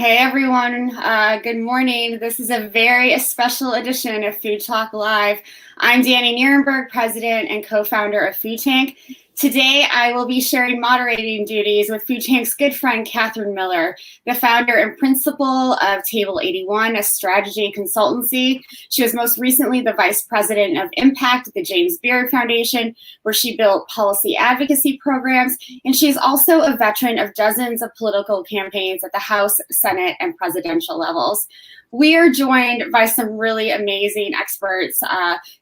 Hey everyone, good morning. This is a very special edition of Food Talk Live. I'm Dani Nierenberg, president and co-founder of Food Tank. Today, I will be sharing moderating duties with Food Tank's good friend, Katherine Miller, the founder and principal of Table 81, a strategy consultancy. She was most recently the vice president of Impact at the James Beard Foundation, where she built policy advocacy programs. And she's also a veteran of dozens of political campaigns at the House, Senate, and presidential levels. We are joined by some really amazing experts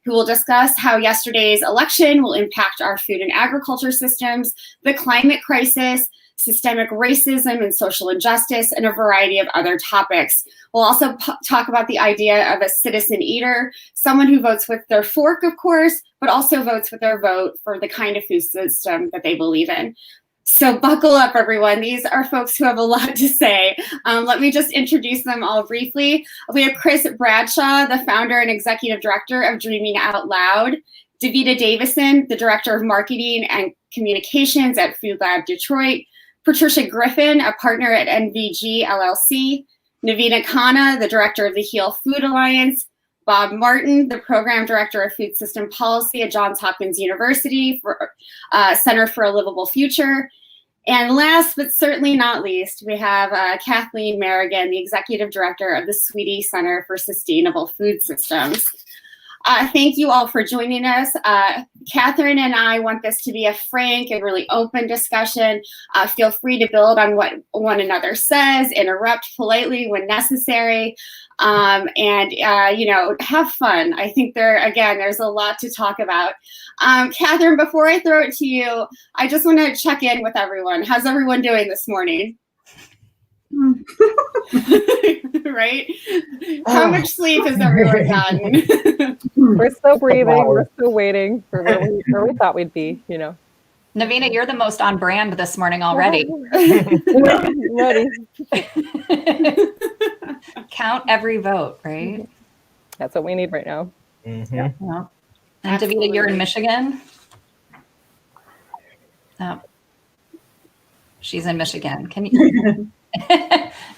who will discuss how yesterday's election will impact our food and agriculture systems, the climate crisis, systemic racism and social injustice, and a variety of other topics. We'll also talk about the idea of a citizen eater, someone who votes with their fork, of course, but also votes with their vote for the kind of food system that they believe in. So buckle up, everyone. These are folks who have a lot to say. Let me just introduce them all briefly. We have Chris Bradshaw, the founder and executive director of Dreaming Out Loud. Devita Davison, the director of marketing and communications at FoodLab Detroit. Patricia Griffin, a partner at NVG LLC. Navina, Khanna, the director of the Heal Food Alliance. Bob Martin, the program director of food system policy at Johns Hopkins University for Center for a Livable Future. And last but certainly not least, we have Kathleen Merrigan, the executive director of the Sweetie Center for Sustainable Food Systems. Thank you all for joining us. Katherine and I want this to be a frank and really open discussion. Feel free to build on what one another says, interrupt politely when necessary, and have fun. I think there's a lot to talk about. Katherine, before I throw it to you, I just want to check in with everyone. How's everyone doing this morning? Right? How much sleep has everyone gotten? We're still breathing. We're still waiting for where we thought we'd be, Navina, you're the most on brand this morning already. Ready. Count every vote, right? That's what we need right now. Mm-hmm. Yeah. And Davita, you're in Michigan? Oh. She's in Michigan. Can you...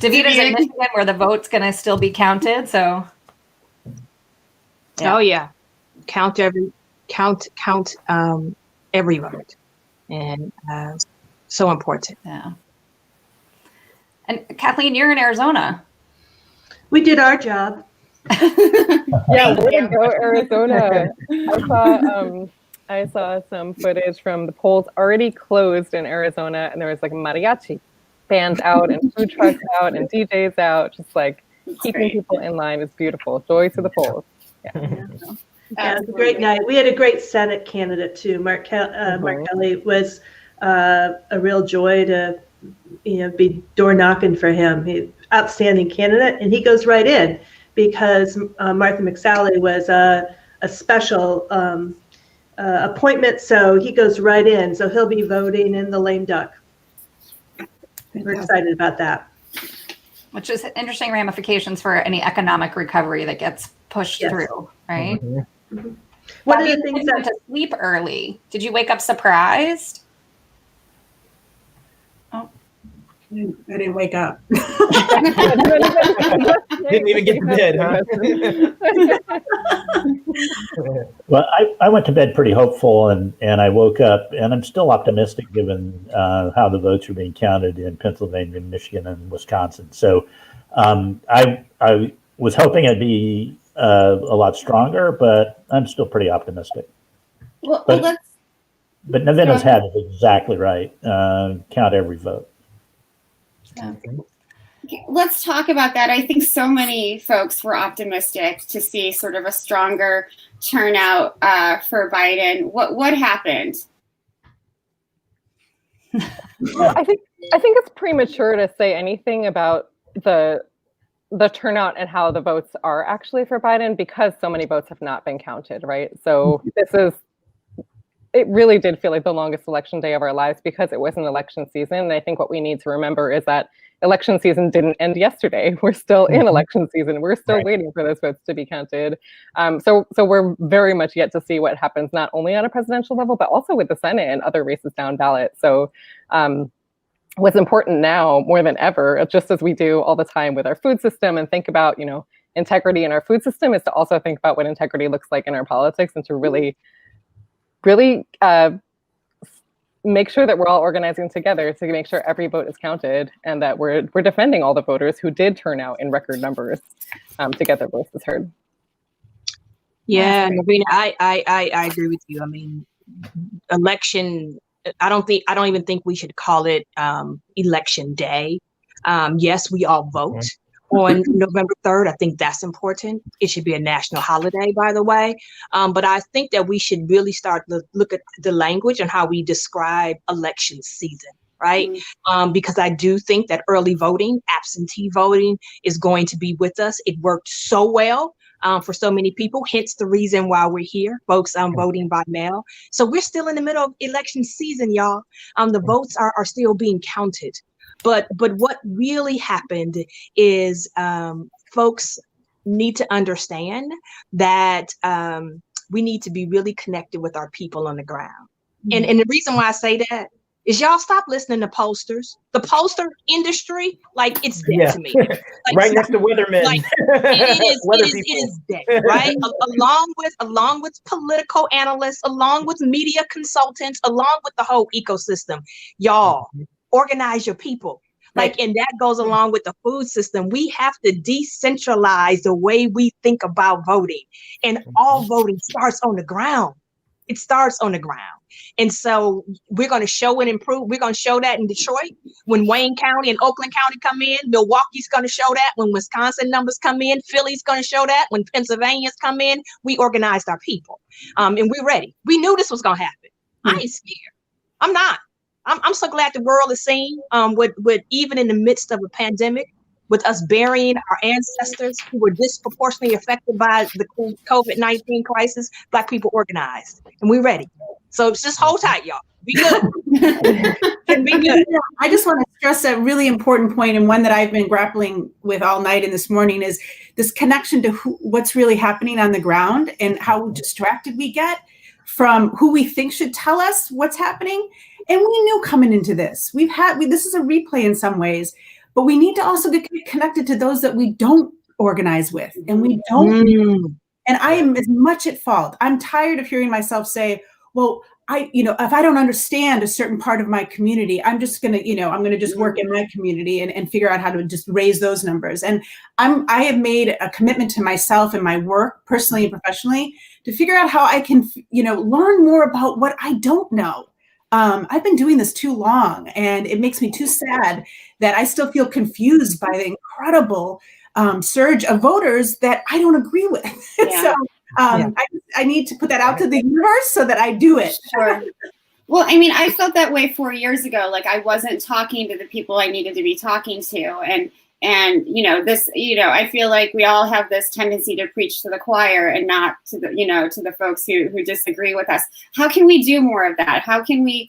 Davita's in Michigan where the vote's going to still be counted, so... Yeah. Oh, yeah. Count every vote. And so important. Yeah. And Kathleen, you're in Arizona. We did our job. Yeah, way to go, Arizona. I saw some footage from the polls already closed in Arizona, and there was like mariachi bands out and food trucks out and DJs out, just like keeping people in line. It's beautiful. Joy to the polls. Yeah. Yeah, it was a great night. We had a great Senate candidate too. Mark Kelly was a real joy to be door knocking for him. He's outstanding candidate, and he goes right in because Martha McSally was a special appointment, so he goes right in. So he'll be voting in the lame duck. We're excited about that. Which is interesting ramifications for any economic recovery that gets pushed through, right? Mm-hmm. Mm-hmm. One of the things that to sleep early. Did you wake up surprised? Oh, I didn't wake up. Didn't even get to bed, huh? Well, I went to bed pretty hopeful, and I woke up, and I'm still optimistic given how the votes are being counted in Pennsylvania, Michigan, and Wisconsin. So I was hoping I'd be a lot stronger, but I'm still pretty optimistic. But Navina's had it exactly right. Count every vote. Yeah. Let's talk about that. I think so many folks were optimistic to see sort of a stronger turnout for Biden. What happened? Well, I think it's premature to say anything about the turnout and how the votes are actually for Biden because so many votes have not been counted, right? So it really did feel like the longest election day of our lives because it was an election season. And I think what we need to remember is that election season didn't end yesterday. We're still in election season. We're still waiting for those votes to be counted. So we're very much yet to see what happens, not only on a presidential level, but also with the Senate and other races down ballot. So what's important now more than ever, just as we do all the time with our food system and think about, integrity in our food system, is to also think about what integrity looks like in our politics, and to really make sure that we're all organizing together to make sure every vote is counted, and that we're defending all the voters who did turn out in record numbers to get their voices heard. Yeah, Navina, I agree with you. I mean, election, I don't even think we should call it election day. Yes, we all vote on November 3rd. I think that's important. It should be a national holiday, by the way. But I think that we should really start to look at the language and how we describe election season, right? Because I do think that early voting, absentee voting is going to be with us. It worked so well for so many people, hence the reason why we're here, folks voting by mail. So we're still in the middle of election season, y'all. The votes are still being counted. But what really happened is folks need to understand that we need to be really connected with our people on the ground. And the reason why I say that is y'all stop listening to posters. The poster industry, like, it's dead to me. Like, right next to weathermen. Like, it is dead, right? along with political analysts, along with media consultants, along with the whole ecosystem. Y'all, organize your people. Like, and that goes along with the food system. We have to decentralize the way we think about voting. And all voting starts on the ground. It starts on the ground. And so we're going to show and improve. We're going to show that in Detroit. When Wayne County and Oakland County come in, Milwaukee's going to show that. When Wisconsin numbers come in, Philly's going to show that. When Pennsylvania's come in, we organized our people. And we're ready. We knew this was going to happen. I ain't scared. I'm not. I'm so glad the world is seeing with even in the midst of a pandemic, with us burying our ancestors who were disproportionately affected by the COVID-19 crisis, Black people organized, and we're ready. So just hold tight, y'all. Be good. Be good. I just want to stress a really important point, and one that I've been grappling with all night and this morning, is this connection to what's really happening on the ground and how distracted we get from who we think should tell us what's happening. And we knew coming into this, this is a replay in some ways, but we need to also get connected to those that we don't organize with, and we don't. And I am as much at fault. I'm tired of hearing myself say, well, if I don't understand a certain part of my community, I'm just going to, I'm going to just work in my community and figure out how to just raise those numbers. And I have made a commitment to myself and my work, personally and professionally, to figure out how I can, learn more about what I don't know. I've been doing this too long, and it makes me too sad that I still feel confused by the incredible surge of voters that I don't agree with. Yeah. So I need to put that out to the universe so that I do it. Sure. Well, I mean, I felt that way 4 years ago. Like, I wasn't talking to the people I needed to be talking to. And I feel like we all have this tendency to preach to the choir and not to the folks who disagree with us. How can we do more of that? How can we,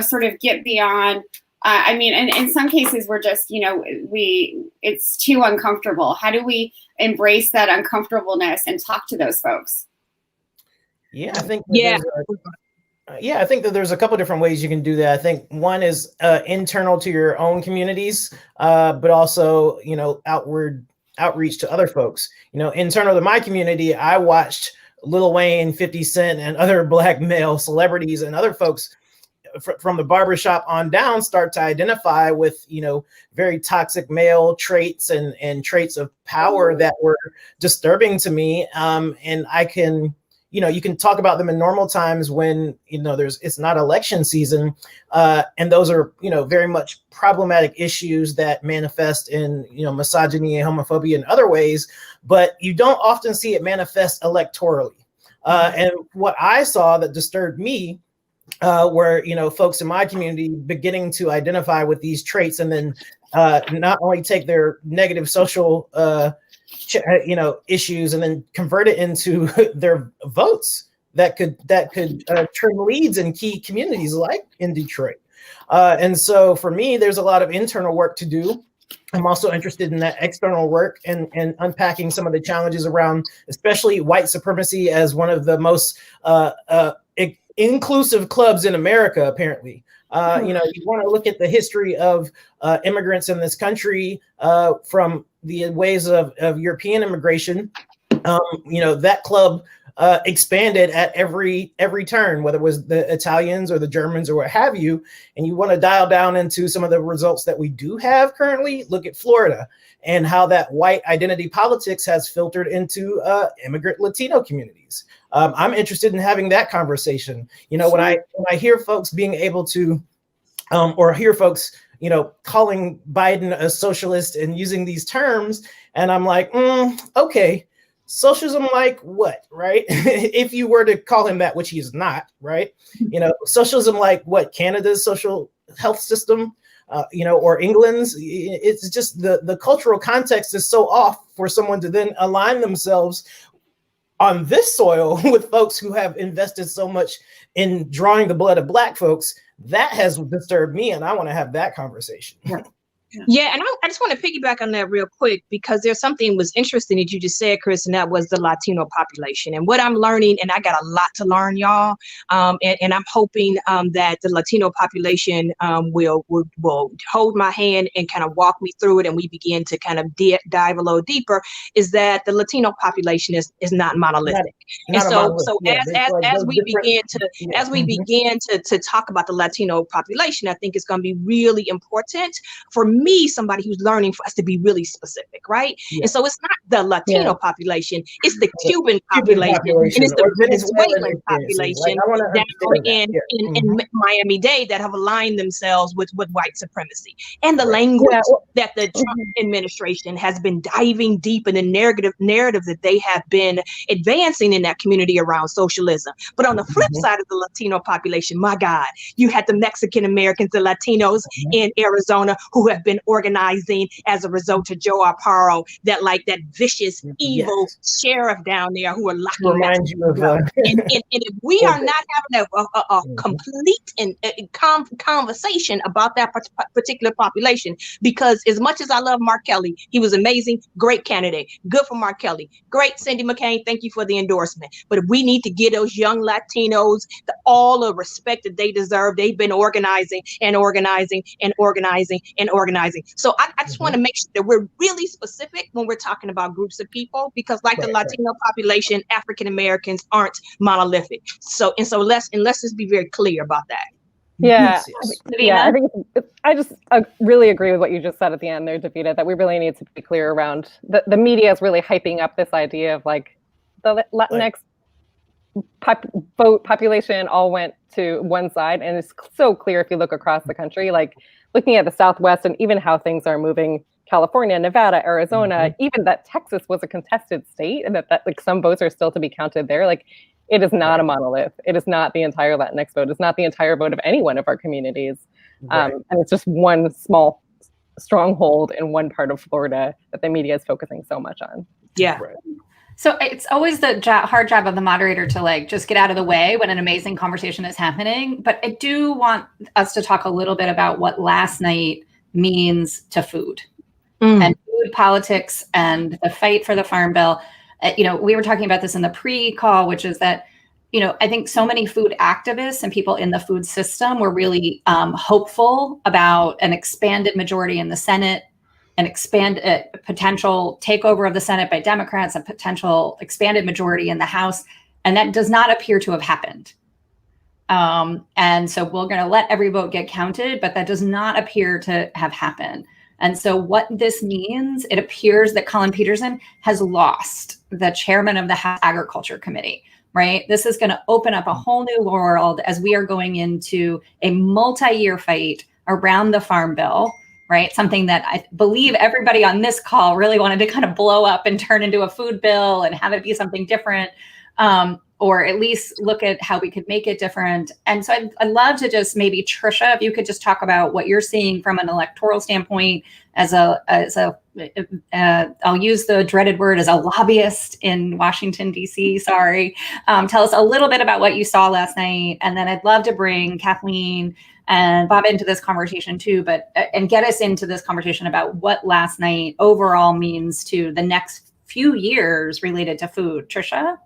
sort of get beyond, and in some cases we're just, it's too uncomfortable. How do we embrace that uncomfortableness and talk to those folks? Yeah, I think I think that there's a couple different ways you can do that. I think one is internal to your own communities, but also, outward outreach to other folks. Internal to my community, I watched Lil Wayne, 50 Cent, and other Black male celebrities and other folks from the barbershop on down start to identify with, very toxic male traits and traits of power that were disturbing to me. And I can, you can talk about them in normal times when, it's not election season. And those are, very much problematic issues that manifest in, misogyny and homophobia in other ways, but you don't often see it manifest electorally. And what I saw that disturbed me were, folks in my community beginning to identify with these traits and then not only take their negative social issues and then convert it into their votes that could trim leads in key communities like in Detroit. And so for me, there's a lot of internal work to do. I'm also interested in that external work and unpacking some of the challenges around, especially white supremacy as one of the most inclusive clubs in America, apparently. You want to look at the history of immigrants in this country from the ways of European immigration. That club expanded at every turn, whether it was the Italians or the Germans or what have you. And you want to dial down into some of the results that we do have currently. Look at Florida and how that white identity politics has filtered into immigrant Latino communities. I'm interested in having that conversation. When I hear folks being able to, or hear folks, calling Biden a socialist and using these terms, and I'm like, okay. Socialism like what, right? If you were to call him that, which he is not, right? Socialism like what? Canada's social health system, or England's. It's just the cultural context is so off for someone to then align themselves on this soil with folks who have invested so much in drawing the blood of Black folks. That has disturbed me, and I want to have that conversation. Yeah, and I just want to piggyback on that real quick, because there's something was interesting that you just said, Chris, and that was the Latino population. And what I'm learning, and I got a lot to learn, y'all, and I'm hoping that the Latino population will hold my hand and kind of walk me through it, and we begin to kind of dive a little deeper, is that the Latino population is not monolithic. As we begin to talk about the Latino population, I think it's going to be really important for me, somebody who's learning, for us to be really specific, right? And so it's not the Latino population, it's the Cuban population, and it's the Venezuelan population down in Miami-Dade that have aligned themselves with white supremacy. And the language that the Trump administration has been diving deep in the narrative that they have been advancing in that community around socialism. But on the flip side of the Latino population, my God, you had the Mexican Americans, the Latinos in Arizona who have been organizing as a result of Joe Arpaio, that vicious, evil sheriff down there who are locking and if we are not having a complete and conversation about that particular population, because as much as I love Mark Kelly, he was amazing, great candidate, good for Mark Kelly, great Cindy McCain, thank you for the endorsement. But we need to give those young Latinos all the respect that they deserve. They've been organizing and organizing and organizing and organizing. So I just want to make sure that we're really specific when we're talking about groups of people, because like the Latino population, African Americans aren't monolithic. So let's just be very clear about that. Yeah, I think I just really agree with what you just said at the end there, Davita, that we really need to be clear around the media is really hyping up this idea of like the Latinx population all went to one side, and it's so clear if you look across the country, like looking at the Southwest and even how things are moving, California, Nevada, Arizona, even that Texas was a contested state, and that like some votes are still to be counted there. Like it is not a monolith. It is not the entire Latinx vote. It's not the entire vote of any one of our communities. And it's just one small stronghold in one part of Florida that the media is focusing so much on. Yeah. So it's always the hard job of the moderator to like just get out of the way when an amazing conversation is happening. But I do want us to talk a little bit about what last night means to food and food politics and the fight for the Farm Bill. We were talking about this in the pre-call, which is that, I think so many food activists and people in the food system were really hopeful about an expanded majority in the Senate, an potential takeover of the Senate by Democrats, a potential expanded majority in the House. And that does not appear to have happened. And so we're going to let every vote get counted, but that does not appear to have happened. And so what this means, it appears that Collin Peterson has lost the chairman of the House Agriculture Committee, right? This is going to open up a whole new world as we are going into a multi-year fight around the Farm Bill, right? Something that I believe everybody on this call really wanted to kind of blow up and turn into a food bill and have it be something different, or at least look at how we could make it different. And so I'd love to just maybe, Tricia, if you could just talk about what you're seeing from an electoral standpoint I'll use the dreaded word as a lobbyist in Washington, D.C. Sorry. Tell us a little bit about what you saw last night. And then I'd love to bring Kathleen and Bob into this conversation too, and get us into this conversation about what last night overall means to the next few years related to food. Tricia?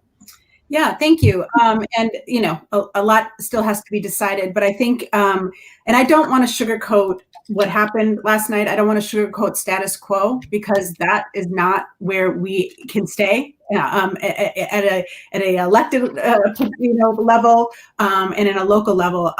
Yeah, thank you. And you know, a lot still has to be decided, but I think, and I don't want to sugarcoat what happened last night. I don't want to sugarcoat status quo, because that is not where we can stay at a elected level and in a local level.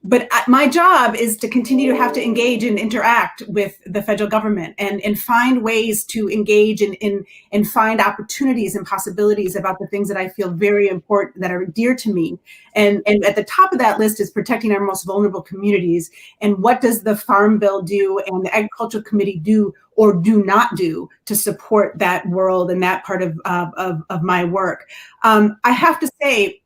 But my job is to continue to have to engage and interact with the federal government and find ways to engage and find opportunities and possibilities about the things that I feel very important, that are dear to me. And at the top of that list is protecting our most vulnerable communities. And what does the Farm Bill do and the Agricultural Committee do or do not do to support that world and that part of my work? I have to say,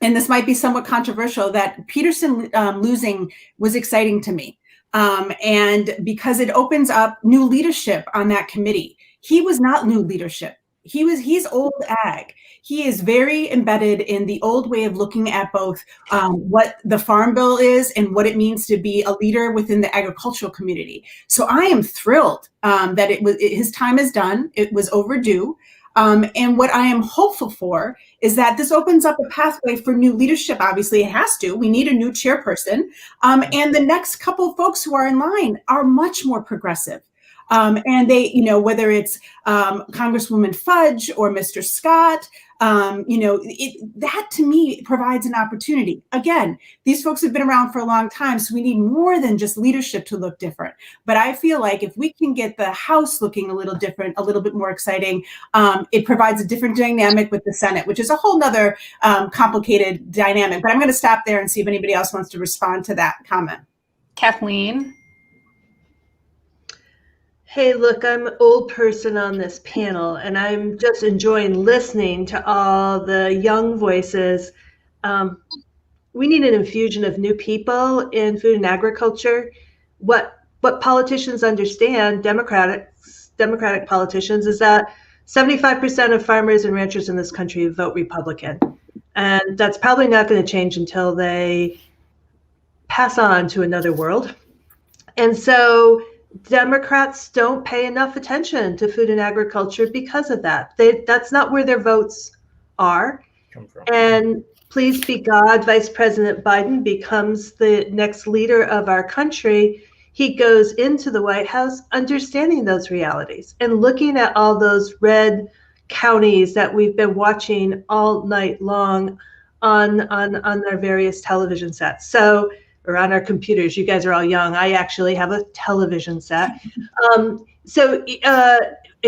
and this might be somewhat controversial, that Peterson losing was exciting to me. And because it opens up new leadership on that committee. He was not new leadership. He's old ag. He is very embedded in the old way of looking at both what the Farm Bill is and what it means to be a leader within the agricultural community. So I am thrilled that his time is done. It was overdue. And what I am hopeful for is that this opens up a pathway for new leadership. Obviously, it has to. We need a new chairperson. And the next couple of folks who are in line are much more progressive. And they, whether it's Congresswoman Fudge or Mr. Scott, that to me provides an opportunity. Again, these folks have been around for a long time, so we need more than just leadership to look different. But I feel like if we can get the House looking a little different, a little bit more exciting, it provides a different dynamic with the Senate, which is a whole nother complicated dynamic. But I'm going to stop there and see if anybody else wants to respond to that comment. Kathleen? Hey, look, I'm an old person on this panel, and I'm just enjoying listening to all the young voices. We need an infusion of new people in food and agriculture. What politicians understand, Democratic politicians, is that 75% of farmers and ranchers in this country vote Republican. And that's probably not going to change until they pass on to another world. And so Democrats don't pay enough attention to food and agriculture because of that. That's not where their votes are. And please be God, Vice President Biden becomes the next leader of our country. He goes into the White House understanding those realities and looking at all those red counties that we've been watching all night long on our various television sets. Or on our computers. You guys are all young. I actually have a television set. And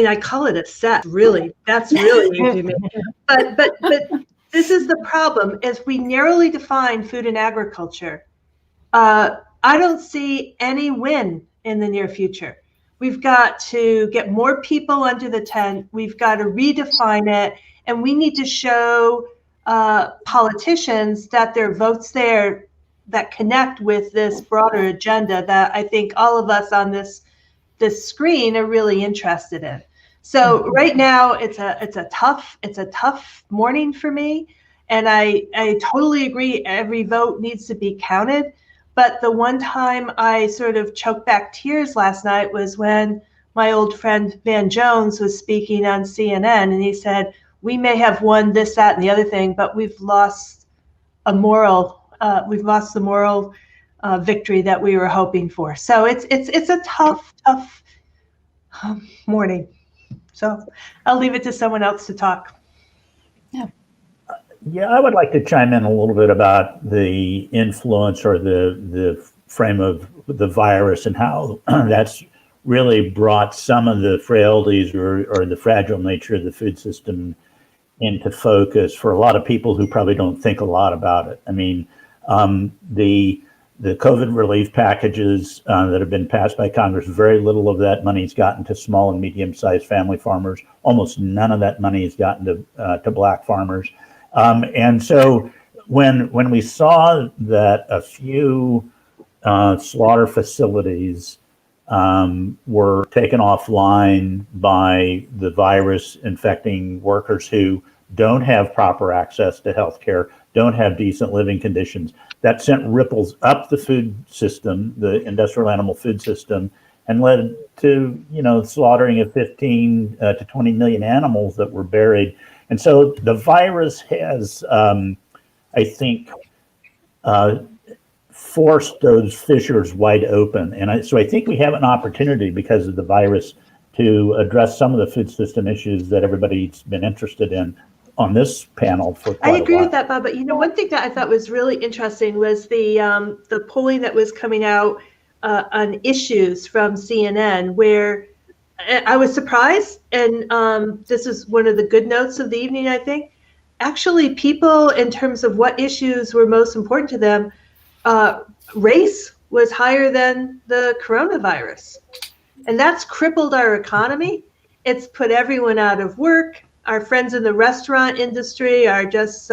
I call it a set, really. That's really easy to me. But this is the problem. As we narrowly define food and agriculture, I don't see any win in the near future. We've got to get more people under the tent. We've got to redefine it. And we need to show politicians that their votes there that connect with this broader agenda that I think all of us on this screen are really interested in. So right now it's a tough morning for me, and I totally agree every vote needs to be counted. But the one time I sort of choked back tears last night was when my old friend Van Jones was speaking on CNN, and he said, "We may have won this, that, and the other thing, but we've lost the moral victory that we were hoping for." So it's a tough morning. So I'll leave it to someone else to talk. Yeah, I would like to chime in a little bit about the influence or the frame of the virus and how that's really brought some of the frailties or the fragile nature of the food system into focus for a lot of people who probably don't think a lot about it. I mean, the COVID relief packages that have been passed by Congress, very little of that money has gotten to small and medium-sized family farmers. Almost none of that money has gotten to Black farmers. And so when we saw that a few slaughter facilities were taken offline by the virus infecting workers who don't have proper access to health care, don't have decent living conditions, that sent ripples up the food system, the industrial animal food system, and led to, slaughtering of 15 to 20 million animals that were buried. And so the virus has, I think, forced those fissures wide open. And so I think we have an opportunity because of the virus to address some of the food system issues that everybody's been interested in on this panel for quite a while. I agree with that, Bob. But one thing that I thought was really interesting was the polling that was coming out on issues from CNN, where I was surprised, and this is one of the good notes of the evening, I think. Actually, people, in terms of what issues were most important to them, race was higher than the coronavirus. And that's crippled our economy. It's put everyone out of work. Our friends in the restaurant industry are just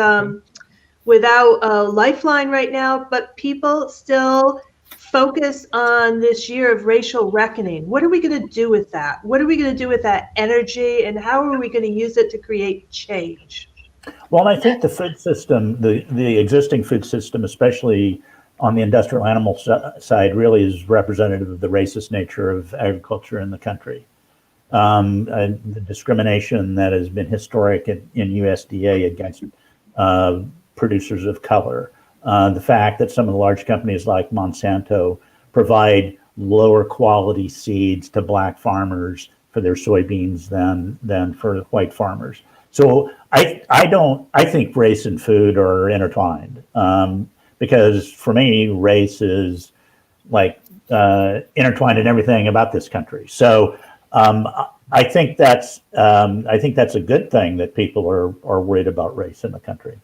without a lifeline right now, but people still focus on this year of racial reckoning. What are we going to do with that? What are we going to do with that energy, and how are we going to use it to create change? Well, I think the food system, the existing food system, especially on the industrial animal side, really is representative of the racist nature of agriculture in the country. The discrimination that has been historic in USDA against producers of color. The fact that some of the large companies like Monsanto provide lower quality seeds to black farmers for their soybeans than for white farmers. So I think race and food are intertwined, because for me, race is like intertwined in everything about this country. So I think that's a good thing that people are worried about race in the country.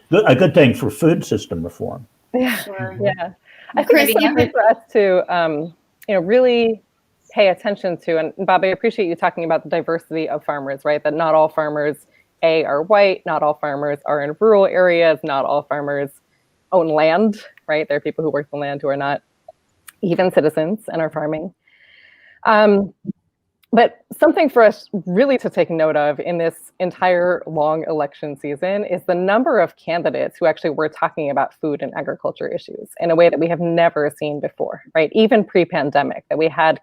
A good thing for food system reform. Yeah, sure. Yeah. I think it's something for us to really pay attention to. And Bob, I appreciate you talking about the diversity of farmers, right? That not all farmers are white, not all farmers are in rural areas, not all farmers own land, right? There are people who work the land who are not even citizens and are farming. But something for us really to take note of in this entire long election season is the number of candidates who actually were talking about food and agriculture issues in a way that we have never seen before, right? Even pre-pandemic, that we had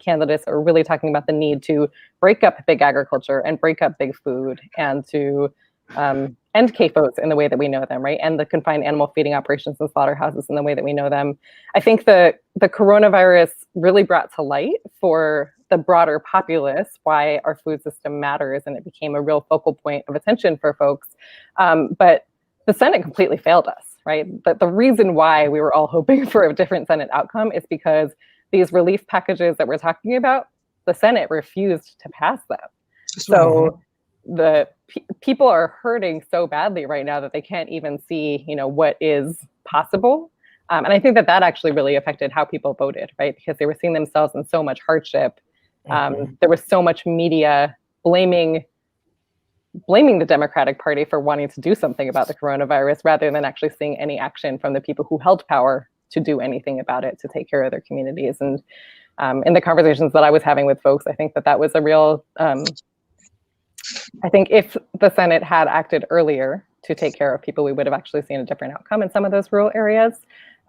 candidates that were really talking about the need to break up big agriculture and break up big food and to end CAFOs in the way that we know them, right? And the confined animal feeding operations and slaughterhouses in the way that we know them. I think the coronavirus really brought to light for the broader populace why our food system matters, and it became a real focal point of attention for folks. But the Senate completely failed us, right? But the reason why we were all hoping for a different Senate outcome is because these relief packages that we're talking about, the Senate refused to pass them. So the people are hurting so badly right now that they can't even see, what is possible. And I think that actually really affected how people voted, right? Because they were seeing themselves in so much hardship. There was so much media blaming the Democratic Party for wanting to do something about the coronavirus rather than actually seeing any action from the people who held power to do anything about it, to take care of their communities. And in the conversations that I was having with folks, I think that was a real, I think if the Senate had acted earlier to take care of people, we would have actually seen a different outcome in some of those rural areas.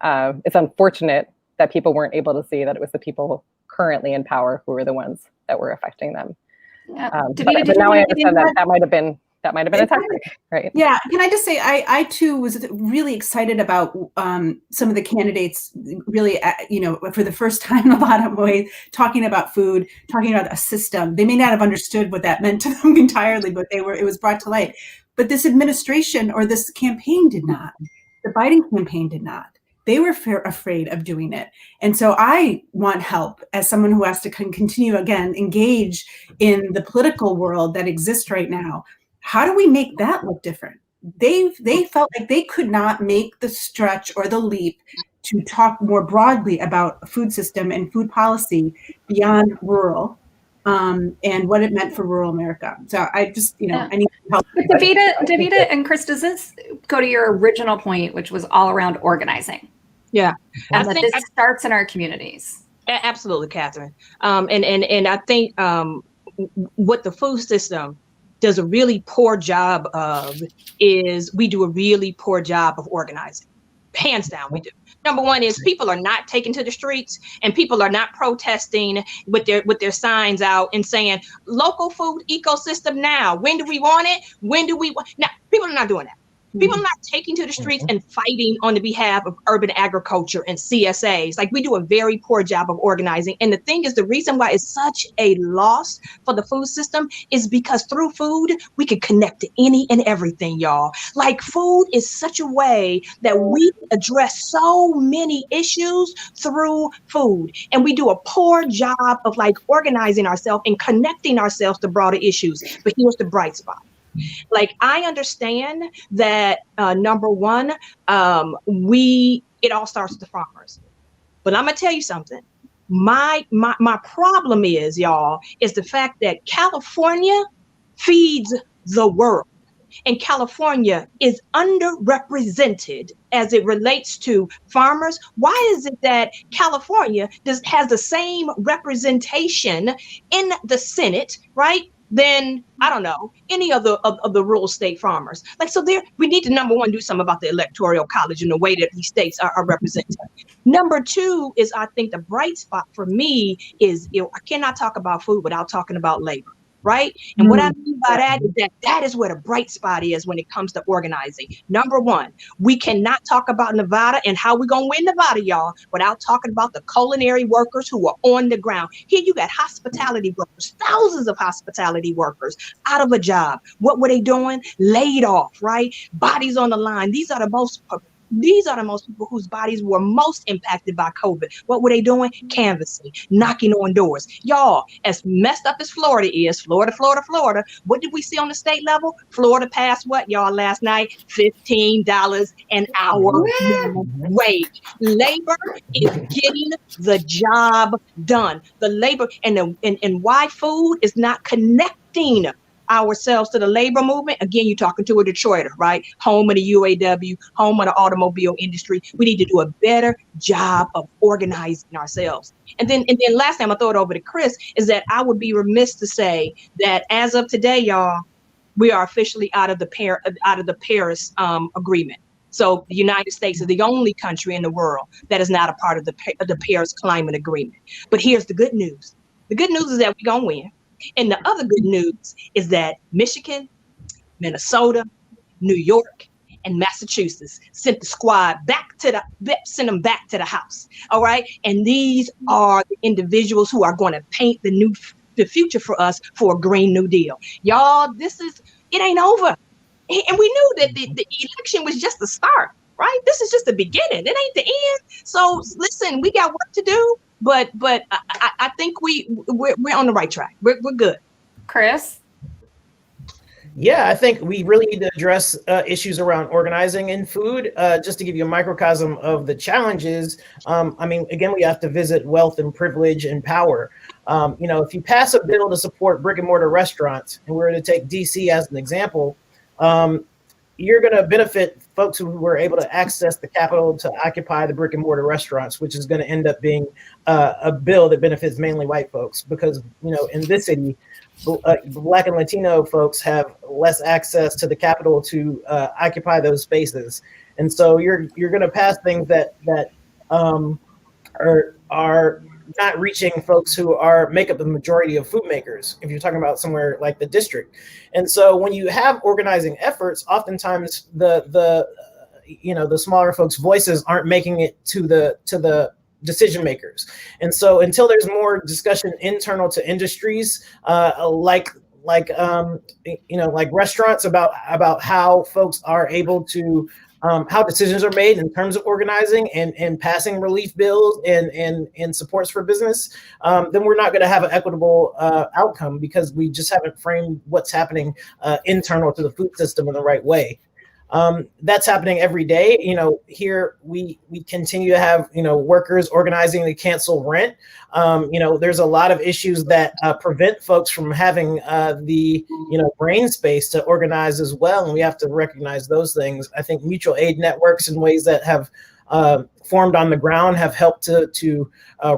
It's unfortunate that people weren't able to see that it was the people currently in power who were the ones that were affecting them. But now I understand that might have been a tactic, right? Yeah. Can I just say, I too was really excited about some of the candidates really, for the first time in a lot of ways, talking about food, talking about a system. They may not have understood what that meant to them entirely, but it was brought to light. But this administration or this campaign did not. The Biden campaign did not. They were afraid of doing it. And so I want help as someone who has to continue, again, engage in the political world that exists right now. How do we make that look different? They felt like they could not make the stretch or the leap to talk more broadly about food system and food policy beyond rural and what it meant for rural America. So I just, I need help. Devita and Chris, does this go to your original point, which was all around organizing? Yeah. And that this starts in our communities. Absolutely, Catherine. And I think what the food system does a really poor job of is we do a really poor job of organizing. Hands down, we do. Number one is people are not taking to the streets, and people are not protesting with their signs out and saying local food ecosystem now. When do we want it? When do we want? Now, people are not doing that. People are not taking to the streets and fighting on the behalf of urban agriculture and CSAs. Like, we do a very poor job of organizing. And the thing is, the reason why it's such a loss for the food system is because through food, we can connect to any and everything, y'all. Like, food is such a way that we address so many issues through food. And we do a poor job of like organizing ourselves and connecting ourselves to broader issues. But here's the bright spot. Like, I understand that number one, it all starts with the farmers. But I'm gonna tell you something. My problem is, y'all, is the fact that California feeds the world. And California is underrepresented as it relates to farmers. Why is it that California has the same representation in the Senate, right, than, I don't know, any other of the rural state farmers? Like, so we need to, number one, do something about the electoral college and the way that these states are represented. Number two is, I think the bright spot for me is, I cannot talk about food without talking about labor. Right? And what I mean by that is that is where the bright spot is when it comes to organizing. Number one, we cannot talk about Nevada and how we're going to win Nevada, y'all, without talking about the culinary workers who are on the ground. Here you got hospitality workers, thousands of hospitality workers out of a job. What were they doing? Laid off, right? Bodies on the line. These are the most people whose bodies were most impacted by COVID. What were they doing? Canvassing, knocking on doors. Y'all, as messed up as Florida is, Florida, what did we see on the state level? Florida passed what, y'all, last night? $15 an hour minimum wage. Labor is getting the job done. The labor and why food is not connecting ourselves to the labor movement. Again, you're talking to a Detroiter, right? Home of the UAW, home of the automobile industry. We need to do a better job of organizing ourselves. And then last time I throw it over to Chris is that I would be remiss to say that as of today, y'all, we are officially out of the Paris agreement. So the United States is the only country in the world that is not a part of the Paris Climate Agreement. But here's the good news. The good news is that we're gonna win. And the other good news is that Michigan, Minnesota, New York, and Massachusetts sent the squad sent them back to the house. All right. And these are the individuals who are going to paint the future for us for a Green New Deal. Y'all, it ain't over. And we knew that the election was just the start, right? This is just the beginning. It ain't the end. So listen, we got work to do. But I think we're on the right track. We're good. Chris? Yeah, I think we really need to address issues around organizing in food. Just to give you a microcosm of the challenges, I mean, again, we have to visit wealth and privilege and power. If you pass a bill to support brick and mortar restaurants, and we're to take DC as an example, you're going to benefit folks who were able to access the capital to occupy the brick and mortar restaurants, which is going to end up being a bill that benefits mainly white folks because, in this city, Black and Latino folks have less access to the capital to occupy those spaces. And so you're going to pass things that are not reaching folks who make up the majority of food makers, if you're talking about somewhere like the district. And so when you have organizing efforts, oftentimes the smaller folks' voices aren't making it to the decision makers. And so until there's more discussion internal to industries, like restaurants about how folks are able to how decisions are made in terms of organizing and passing relief bills and supports for business, then we're not going to have an equitable outcome because we just haven't framed what's happening internal to the food system in the right way. That's happening every day. Here we continue to have, workers organizing to cancel rent. There's a lot of issues that prevent folks from having the brain space to organize as well. And we have to recognize those things. I think mutual aid networks and ways that have formed on the ground have helped to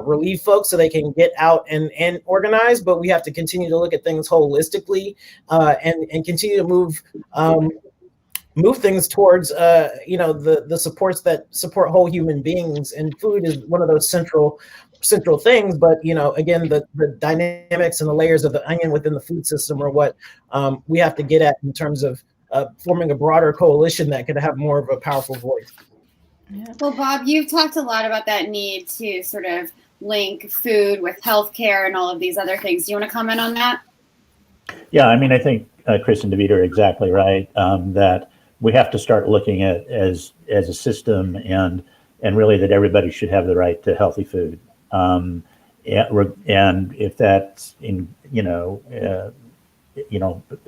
relieve folks so they can get out and organize. But we have to continue to look at things holistically and continue to move move things towards the supports that support whole human beings, and food is one of those central things. But again, the dynamics and the layers of the onion within the food system are what we have to get at in terms of forming a broader coalition that could have more of a powerful voice. Well, Bob, you've talked a lot about that need to sort of link food with healthcare and all of these other things. Do you want to comment on that? Yeah, I mean, I think Chris and Devita are exactly right, that we have to start looking at as a system, and really that everybody should have the right to healthy food. And if that's in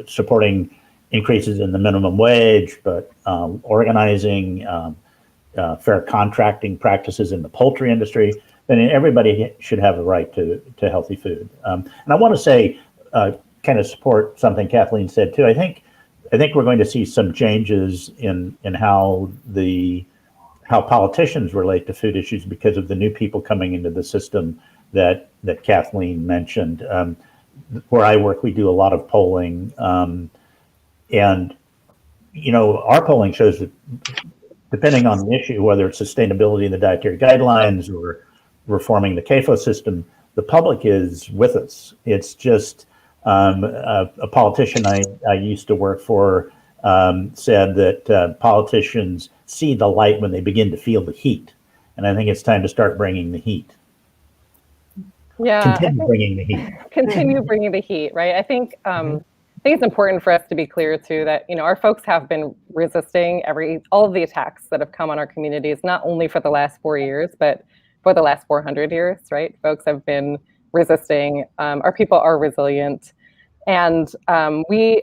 supporting increases in the minimum wage, but organizing fair contracting practices in the poultry industry, then everybody should have the right to healthy food. And I want to say, kind of support something Kathleen said too. I think we're going to see some changes in how politicians relate to food issues because of the new people coming into the system that Kathleen mentioned. Where I work, we do a lot of polling, and our polling shows that depending on the issue, whether it's sustainability in the dietary guidelines or reforming the CAFO system, the public is with us. It's just a politician I used to work for said that politicians see the light when they begin to feel the heat. And I think it's time to start bringing the heat. Yeah. Continue bringing the heat. Continue bringing the heat, right? I think it's important for us to be clear too that our folks have been resisting all of the attacks that have come on our communities, not only for the last 4 years, but for the last 400 years, right? Folks have been resisting. Our people are resilient, and we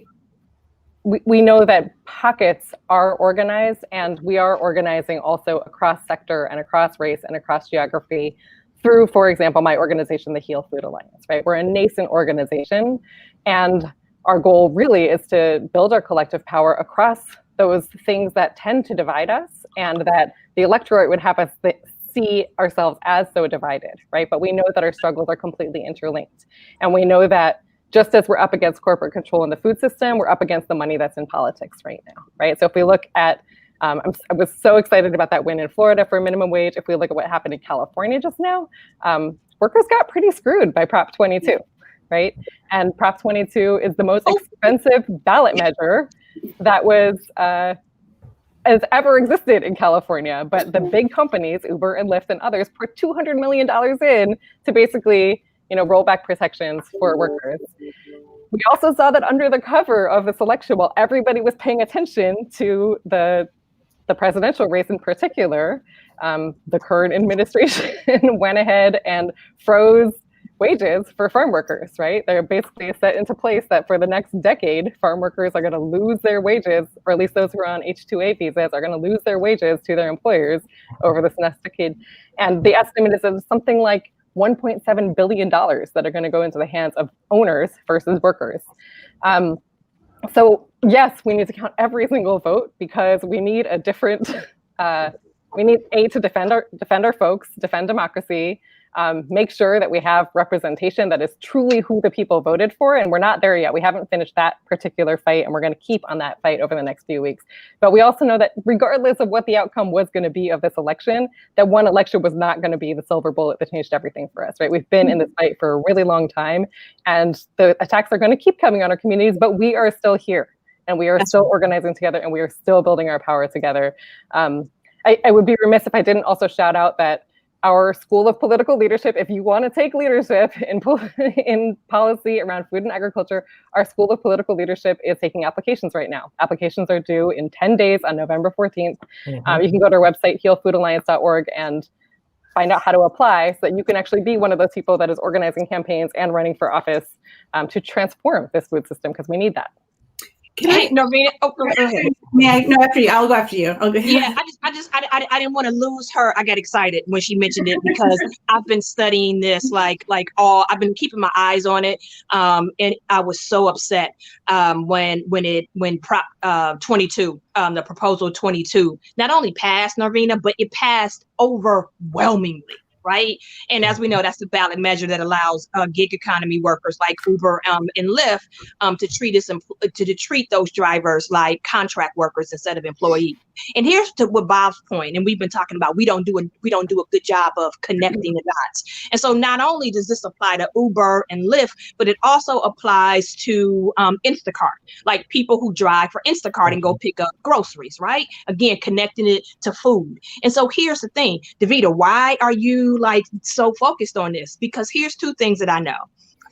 know that pockets are organized, and we are organizing also across sector and across race and across geography through, for example, my organization, the Heal Food Alliance, right? We're a nascent organization, and our goal really is to build our collective power across those things that tend to divide us, and that the electorate would have us see ourselves as so divided, right? But we know that our struggles are completely interlinked. And we know that just as we're up against corporate control in the food system, we're up against the money that's in politics right now, right? So if we look at, I was so excited about that win in Florida for minimum wage. If we look at what happened in California just now, workers got pretty screwed by Prop 22, right? And Prop 22 is the most expensive ballot measure that has ever existed in California. But the big companies, Uber and Lyft and others, put $200 million in to basically, roll back protections for workers. We also saw that under the cover of this election, while everybody was paying attention to the presidential race in particular, the current administration went ahead and froze wages for farm workers, right? They're basically set into place that for the next decade, farm workers are going to lose their wages, or at least those who are on H-2A visas are going to lose their wages to their employers over this next decade. And the estimate is of something like $1.7 billion that are going to go into the hands of owners versus workers. So yes, we need to count every single vote, because we need a different, we need to defend our folks, defend democracy, make sure that we have representation that is truly who the people voted for. And we're not there yet. We haven't finished that particular fight, and we're going to keep on that fight over the next few weeks. But we also know that regardless of what the outcome was going to be of this election, that one election was not going to be the silver bullet that changed everything for us, right? We've been in this fight for a really long time, and the attacks are going to keep coming on our communities, but we are still here, and we are still organizing together, and we are still building our power together. I would be remiss if I didn't also shout out that our School of Political Leadership, if you want to take leadership in policy around food and agriculture, our School of Political Leadership is taking applications right now. Applications are due in 10 days on November 14th. You can go to our website, healfoodalliance.org, and find out how to apply so that you can actually be one of those people that is organizing campaigns and running for office to transform this food system, because we need that. Can I, Navina? Oh, go ahead. No, after you. I'll go after you. Okay. Yeah, I didn't want to lose her. I got excited when she mentioned it, because I've been studying this I've been keeping my eyes on it. And I was so upset when Prop 22, the proposal 22, not only passed, Navina, but it passed overwhelmingly. right? And as we know, that's the ballot measure that allows gig economy workers like Uber and Lyft to treat those drivers like contract workers instead of employees. And here's to what Bob's point, and we've been talking about, we don't do a good job of connecting the dots. And so not only does this apply to Uber and Lyft, but it also applies to Instacart, like people who drive for Instacart and go pick up groceries, right? Again, connecting it to food. And so here's the thing, Devita, why are you like so focused on this? Because here's two things that I know.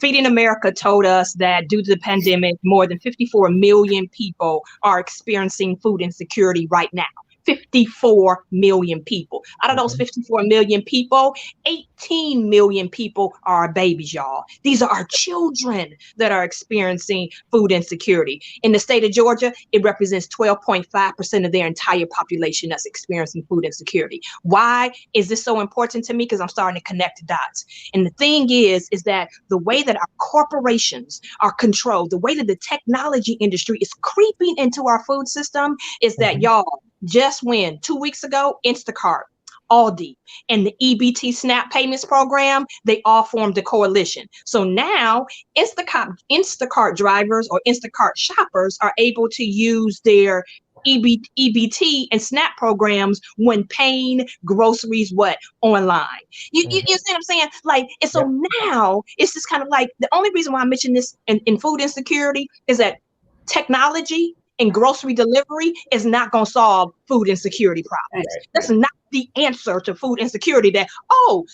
Feeding America told us that due to the pandemic, more than 54 million people are experiencing food insecurity right now. 54 million people. Out of those 54 million people, 18 million people are our babies, y'all. These are our children that are experiencing food insecurity. In the state of Georgia, it represents 12.5% of their entire population that's experiencing food insecurity. Why is this so important to me? Because I'm starting to connect the dots. And the thing is that the way that our corporations are controlled, the way that the technology industry is creeping into our food system is that, y'all, just when 2 weeks ago, Instacart, Aldi, and the EBT SNAP payments program, they all formed a coalition. So now Instacart drivers or Instacart shoppers are able to use their EBT and SNAP programs when paying groceries online. You see what I'm saying? Like, and so now it's just kind of like, the only reason why I mention this in food insecurity is that technology and grocery delivery is not going to solve food insecurity problems. Right. That's not the answer to food insecurity, that,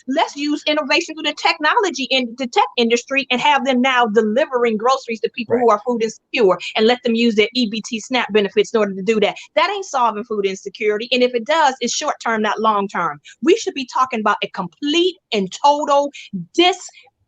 let's use innovation through the technology in the tech industry and have them now delivering groceries to people who are food insecure and let them use their EBT SNAP benefits in order to do that. That ain't solving food insecurity. And if it does, it's short term, not long term. We should be talking about a complete and total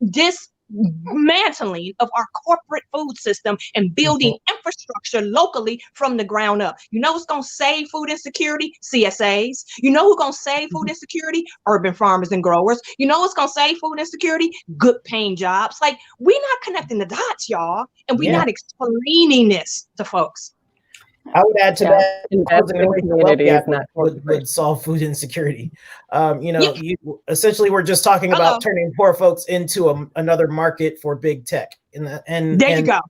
dismantling of our corporate food system and building infrastructure locally from the ground up. You know what's going to save food insecurity? CSAs. You know who's going to save food insecurity? Urban farmers and growers. You know what's going to save food insecurity? Good paying jobs. Like, we're not connecting the dots, y'all, and we're not explaining this to folks. I would add to that, would solve food insecurity. Essentially, we're just talking about turning poor folks into another market for big tech. And there you go.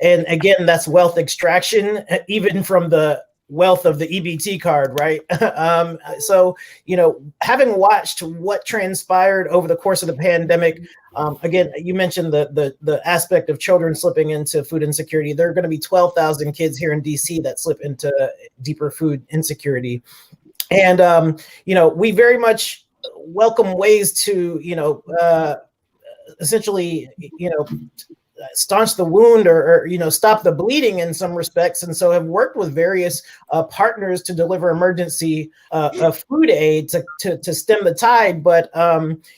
And again, that's wealth extraction, even from the wealth of the EBT card, right? So, having watched what transpired over the course of the pandemic, again, you mentioned the aspect of children slipping into food insecurity. There are going to be 12,000 kids here in DC that slip into deeper food insecurity. And, we very much welcome ways to, essentially, staunch the wound or stop the bleeding in some respects, and so have worked with various partners to deliver emergency food aid to stem the tide. But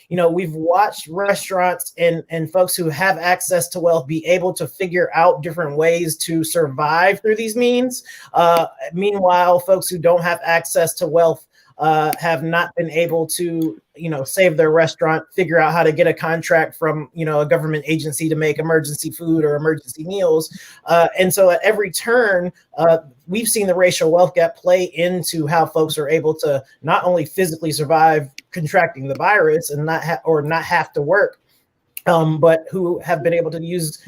we've watched restaurants and folks who have access to wealth be able to figure out different ways to survive through these means. Meanwhile, folks who don't have access to wealth have not been able to, save their restaurant, figure out how to get a contract from, a government agency to make emergency food or emergency meals. And so at every turn, we've seen the racial wealth gap play into how folks are able to not only physically survive contracting the virus and not have to work, but who have been able to use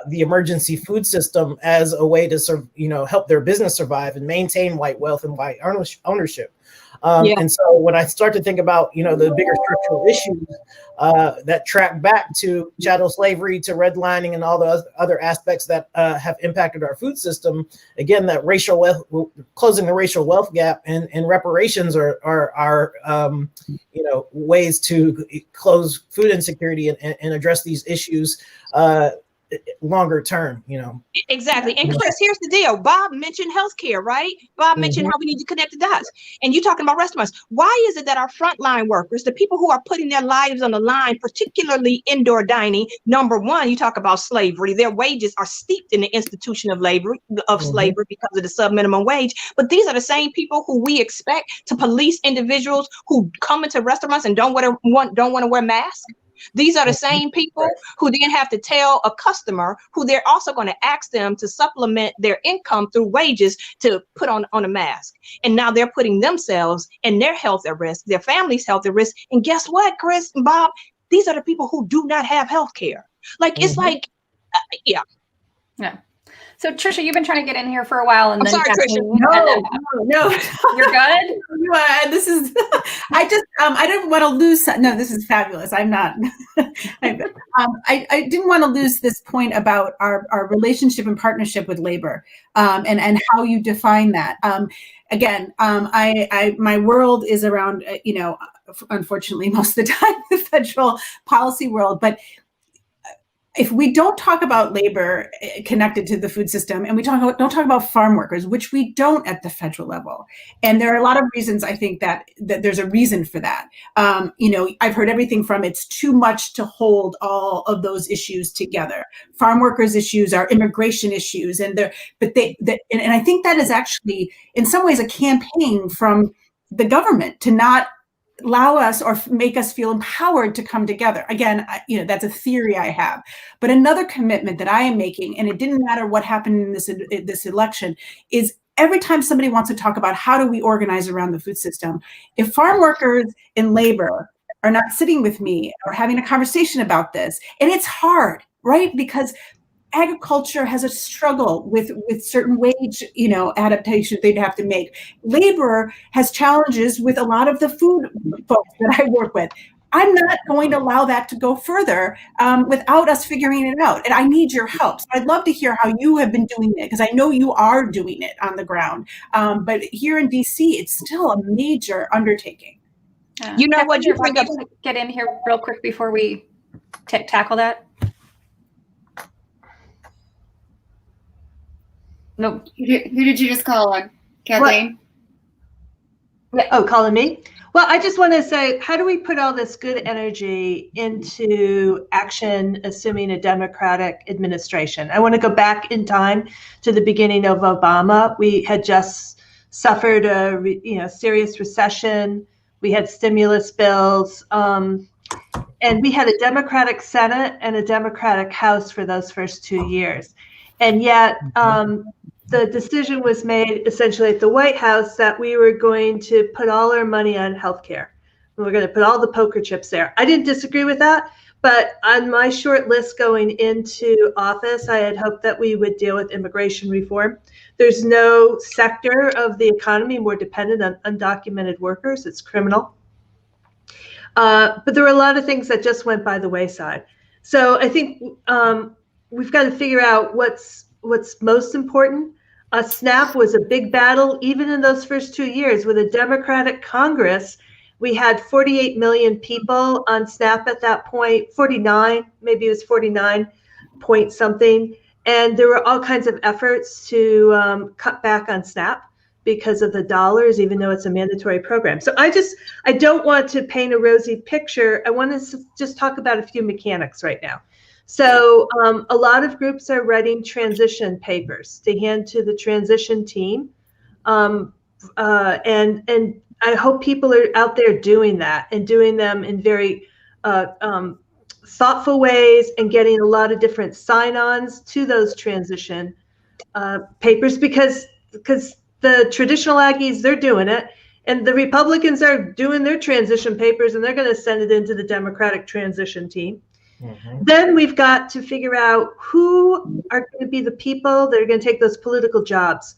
the emergency food system as a way to help their business survive and maintain white wealth and white ownership. And so when I start to think about, the bigger structural issues that track back to chattel slavery, to redlining, and all the other aspects that have impacted our food system, again, that racial wealth, closing the racial wealth gap and reparations are ways to close food insecurity and address these issues longer term, Exactly. And Chris, here's the deal. Bob mentioned healthcare, right? Bob mentioned how we need to connect the dots. And you're talking about restaurants. Why is it that our frontline workers, the people who are putting their lives on the line, particularly indoor dining, number one, you talk about slavery, their wages are steeped in the institution of slavery because of the sub-minimum wage. But these are the same people who we expect to police individuals who come into restaurants and don't want to wear masks. These are the same people who then have to tell a customer who they're also going to ask them to supplement their income through wages to put on a mask. And now they're putting themselves and their health at risk, their family's health at risk. And guess what, Chris and Bob? These are the people who do not have health care. Like, it's like, yeah. So Trisha, you've been trying to get in here for a while, and I'm then sorry, Trisha. No, you're good. This is. I didn't want to lose. No, this is fabulous. I'm not. I didn't want to lose this point about our relationship and partnership with labor, and how you define that. Again, my world is around, unfortunately, most of the time the federal policy world, but if we don't talk about labor connected to the food system, and we don't talk about farm workers, which we don't at the federal level, and there are a lot of reasons, I think that there's a reason for that. I've heard everything from it's too much to hold all of those issues together. Farm workers issues are immigration issues, and I think that is actually in some ways a campaign from the government to not allow us or make us feel empowered to come together. Again, that's a theory I have. But another commitment that I am making, and it didn't matter what happened in this election, is every time somebody wants to talk about how do we organize around the food system, if farm workers and labor are not sitting with me or having a conversation about this, and it's hard, right? Because agriculture has a struggle with certain wage, adaptations they'd have to make. Labor has challenges with a lot of the food folks that I work with. I'm not going to allow that to go further without us figuring it out. And I need your help. So I'd love to hear how you have been doing it, because I know you are doing it on the ground. But here in DC, it's still a major undertaking. You know what? You bring up. Get in here real quick before we tackle that. No. Who did you just call on? Kathleen? Oh, calling me? Well, I just want to say, how do we put all this good energy into action, assuming a Democratic administration? I want to go back in time to the beginning of Obama. We had just suffered a serious recession. We had stimulus bills, and we had a Democratic Senate and a Democratic House for those first 2 years. And yet the decision was made essentially at the White House that we were going to put all our money on healthcare. We were going to put all the poker chips there. I didn't disagree with that, but on my short list going into office, I had hoped that we would deal with immigration reform. There's no sector of the economy more dependent on undocumented workers. It's criminal. But there were a lot of things that just went by the wayside. So I think we've got to figure out what's most important. SNAP was a big battle, even in those first 2 years. With a Democratic Congress, we had 48 million people on SNAP at that point, 49, maybe it was 49 point something. And there were all kinds of efforts to cut back on SNAP because of the dollars, even though it's a mandatory program. So I don't want to paint a rosy picture. I want to just talk about a few mechanics right now. So a lot of groups are writing transition papers to hand to the transition team. And I hope people are out there doing that and doing them in very thoughtful ways and getting a lot of different sign-ons to those transition papers because the traditional Aggies, they're doing it. And the Republicans are doing their transition papers, and they're going to send it into the Democratic transition team. Mm-hmm. Then we've got to figure out who are going to be the people that are going to take those political jobs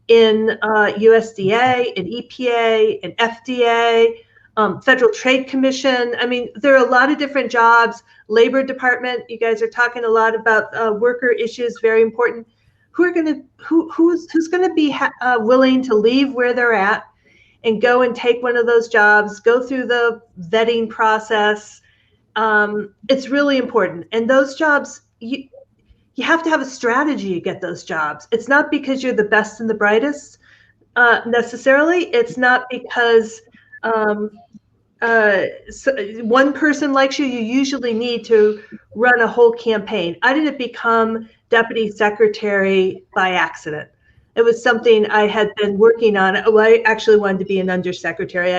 in USDA, in EPA, in FDA, Federal Trade Commission. I mean, there are a lot of different jobs. Labor Department. You guys are talking a lot about worker issues. Very important. Who's going to be willing to leave where they're at and go and take one of those jobs? Go through the vetting process. It's really important. And those jobs, you have to have a strategy to get those jobs. It's not because you're the best and the brightest necessarily. It's not because one person likes you. You usually need to run a whole campaign. I didn't become deputy secretary by accident. It was something I had been working on. Well, I actually wanted to be an undersecretary.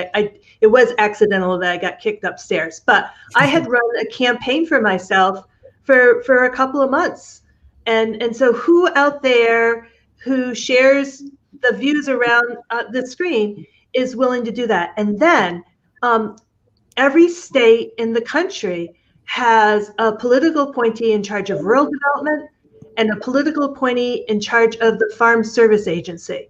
It was accidental that I got kicked upstairs, but I had run a campaign for myself for a couple of months. And so who out there who shares the views around the screen is willing to do that? And then every state in the country has a political appointee in charge of rural development and a political appointee in charge of the Farm Service Agency.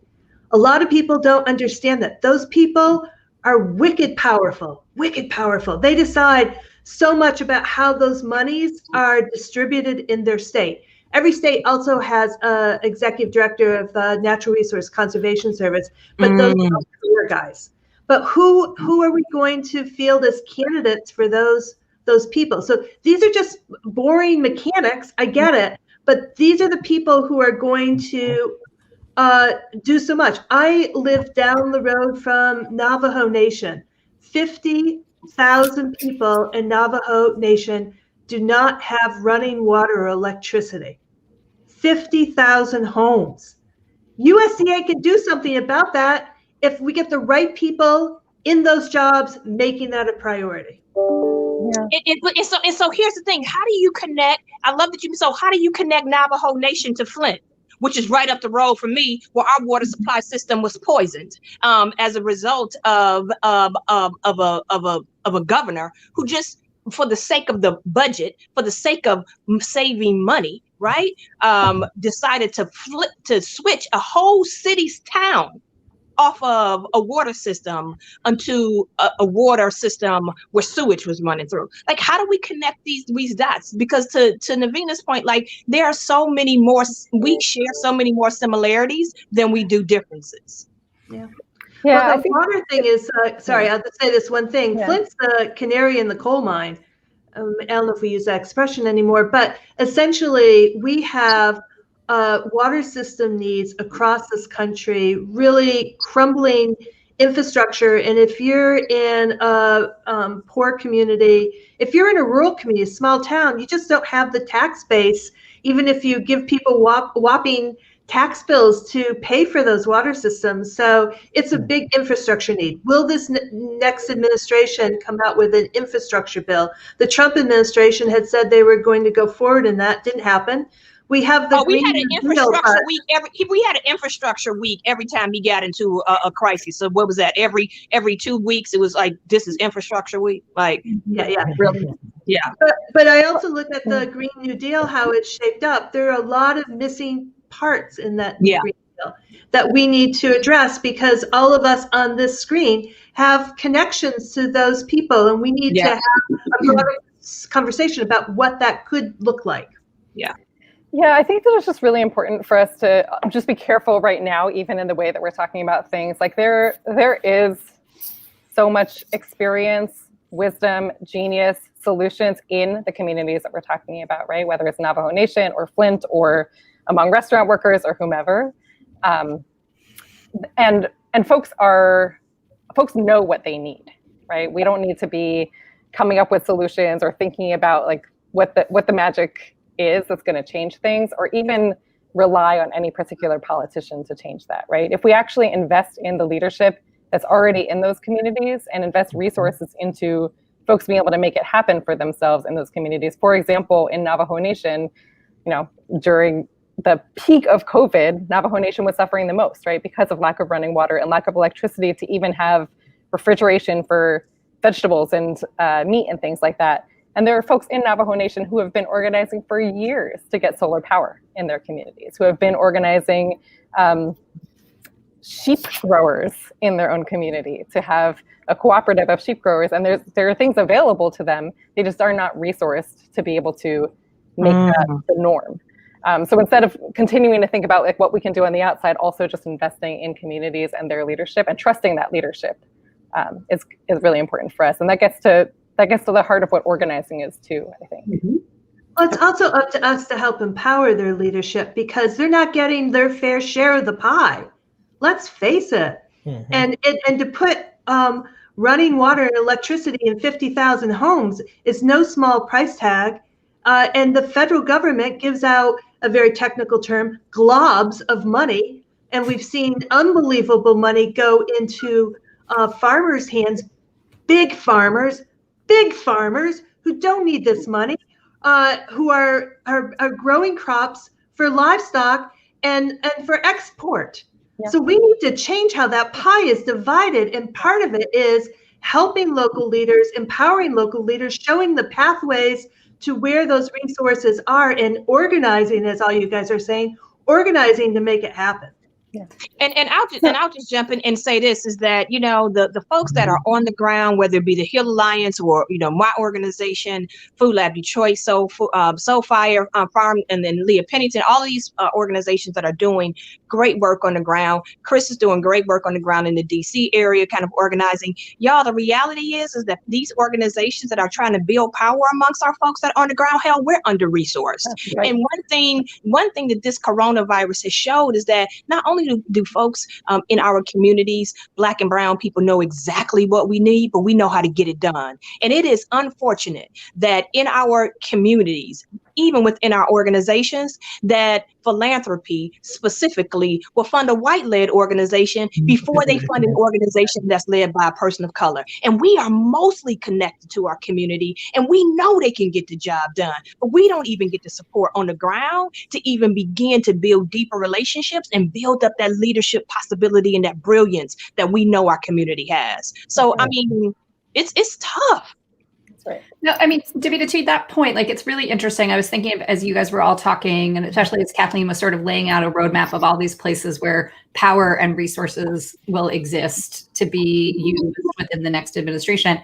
A lot of people don't understand that. Those people are wicked powerful, wicked powerful. They decide so much about how those monies are distributed in their state. Every state also has an executive director of the Natural Resource Conservation Service, but those are clear guys. But who are we going to field as candidates for those people? So these are just boring mechanics. I get it. But these are the people who are going to do so much. I live down the road from Navajo Nation. 50,000 people in Navajo Nation do not have running water or electricity. 50,000 homes. USDA can do something about that if we get the right people in those jobs making that a priority. And so here's the thing. How do you connect? I love that how do you connect Navajo Nation to Flint, which is right up the road from me, where our water supply system was poisoned as a result of a governor who just, for the sake of the budget, for the sake of saving money, right, decided to switch a whole city's town off of a water system onto a water system where sewage was running through. Like, how do we connect these dots? Because to Navina's point, like, there are so many more, we share so many more similarities than we do differences. Yeah. Well, the water thing is, sorry, I'll just say this one thing. Yeah. Flint's the canary in the coal mine. I don't know if we use that expression anymore, but essentially we have water system needs across this country, really crumbling infrastructure. And if you're in a poor community, if you're in a rural community, a small town, you just don't have the tax base, even if you give people whopping tax bills to pay for those water systems. So it's a big infrastructure need. Will this next administration come out with an infrastructure bill? The Trump administration had said they were going to go forward, and that didn't happen. We have we had an infrastructure week we had an infrastructure week every time he got into a crisis. So what was that? Every 2 weeks it was like, this is infrastructure week. Like, yeah, really, yeah. But I also look at the Green New Deal, how it's shaped up. There are a lot of missing parts in that Green New Deal that we need to address, because all of us on this screen have connections to those people, and we need to have a broader conversation about what that could look like. Yeah. Yeah, I think that it's just really important for us to just be careful right now, even in the way that we're talking about things. Like, there is so much experience, wisdom, genius, solutions in the communities that we're talking about, right? Whether it's Navajo Nation or Flint or among restaurant workers or whomever. And folks know what they need, right? We don't need to be coming up with solutions or thinking about like what the magic is that's going to change things, or even rely on any particular politician to change that, right? If we actually invest in the leadership that's already in those communities and invest resources into folks being able to make it happen for themselves in those communities. For example, in Navajo Nation, during the peak of COVID, Navajo Nation was suffering the most, right? Because of lack of running water and lack of electricity to even have refrigeration for vegetables and meat and things like that. And there are folks in Navajo Nation who have been organizing for years to get solar power in their communities, who have been organizing sheep growers in their own community to have a cooperative of sheep growers. And there are things available to them. They just are not resourced to be able to make that the norm. So instead of continuing to think about like what we can do on the outside, also just investing in communities and their leadership and trusting that leadership is really important for us. And that gets to the heart of what organizing is too, I think. Mm-hmm. Well, it's also up to us to help empower their leadership, because they're not getting their fair share of the pie. Let's face it. Mm-hmm. And to put running water and electricity in 50,000 homes is no small price tag. And the federal government gives out a very technical term, globs of money And we've seen unbelievable money go into farmers' hands, big farmers who don't need this money, who are growing crops for livestock and for export. Yeah. So we need to change how that pie is divided. And part of it is helping local leaders, empowering local leaders, showing the pathways to where those resources are, and organizing, as all you guys are saying, organizing to make it happen. Yeah. And I'll just jump in and say this is that, the folks that are on the ground, whether it be the Hill Alliance or, my organization, FoodLab Detroit, Soulfire Farm, and then Leah Pennington, all of these organizations that are doing great work on the ground. Chris is doing great work on the ground in the DC area, kind of organizing. Y'all, the reality is that these organizations that are trying to build power amongst our folks that are on the ground, hell, we're under-resourced. Right. And one thing that this coronavirus has showed is that not only do folks in our communities, Black and brown people, know exactly what we need, but we know how to get it done. And it is unfortunate that in our communities, even within our organizations, that philanthropy specifically will fund a white-led organization before they fund an organization that's led by a person of color. And we are mostly connected to our community, and we know they can get the job done, but we don't even get the support on the ground to even begin to build deeper relationships and build up that leadership possibility and that brilliance that we know our community has. So, I mean, it's tough. Right. No, I mean, Davita, to that point, like, it's really interesting. I was thinking of, as you guys were all talking, and especially as Kathleen was sort of laying out a roadmap of all these places where power and resources will exist to be used within the next administration.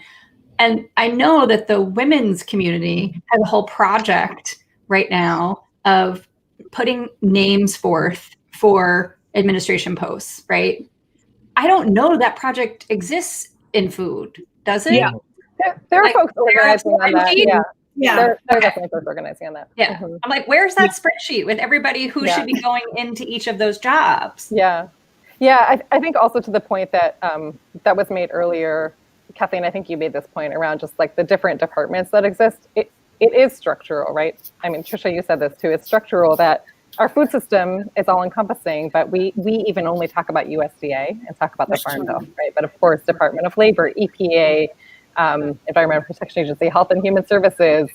And I know that the women's community has a whole project right now of putting names forth for administration posts, right? I don't know that project exists in food, does it? Yeah. There are folks organizing on that. Yeah. There are definitely folks organizing on that. Yeah. Mm-hmm. I'm like, where's that spreadsheet with everybody who should be going into each of those jobs? Yeah. Yeah. I think also to the point that that was made earlier, Kathleen, I think you made this point around just like the different departments that exist. It is structural, right? I mean, Tricia, you said this too. It's structural that our food system is all encompassing, but we even only talk about USDA and talk about the Farm Bill, right? But of course, Department of Labor, EPA, Environmental Protection Agency, Health and Human Services,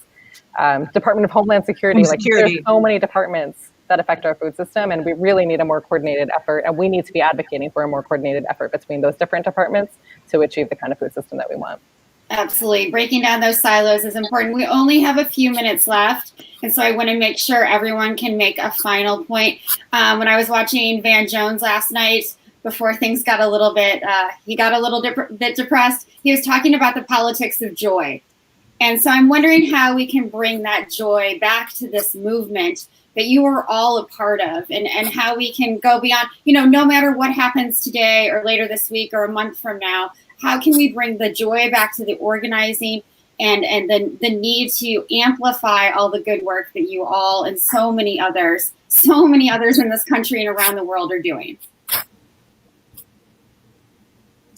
Department of Homeland Security. Like, there's so many departments that affect our food system, and we really need a more coordinated effort, and we need to be advocating for a more coordinated effort between those different departments to achieve the kind of food system that we want. Absolutely. Breaking down those silos is important. We only have a few minutes left, and so I want to make sure everyone can make a final point. When I was watching Van Jones last night, before things got a little bit, he got a little bit depressed, he was talking about the politics of joy. And so I'm wondering how we can bring that joy back to this movement that you are all a part of, and how we can go beyond, no matter what happens today or later this week or a month from now, how can we bring the joy back to the organizing and the need to amplify all the good work that you all and so many others in this country and around the world are doing?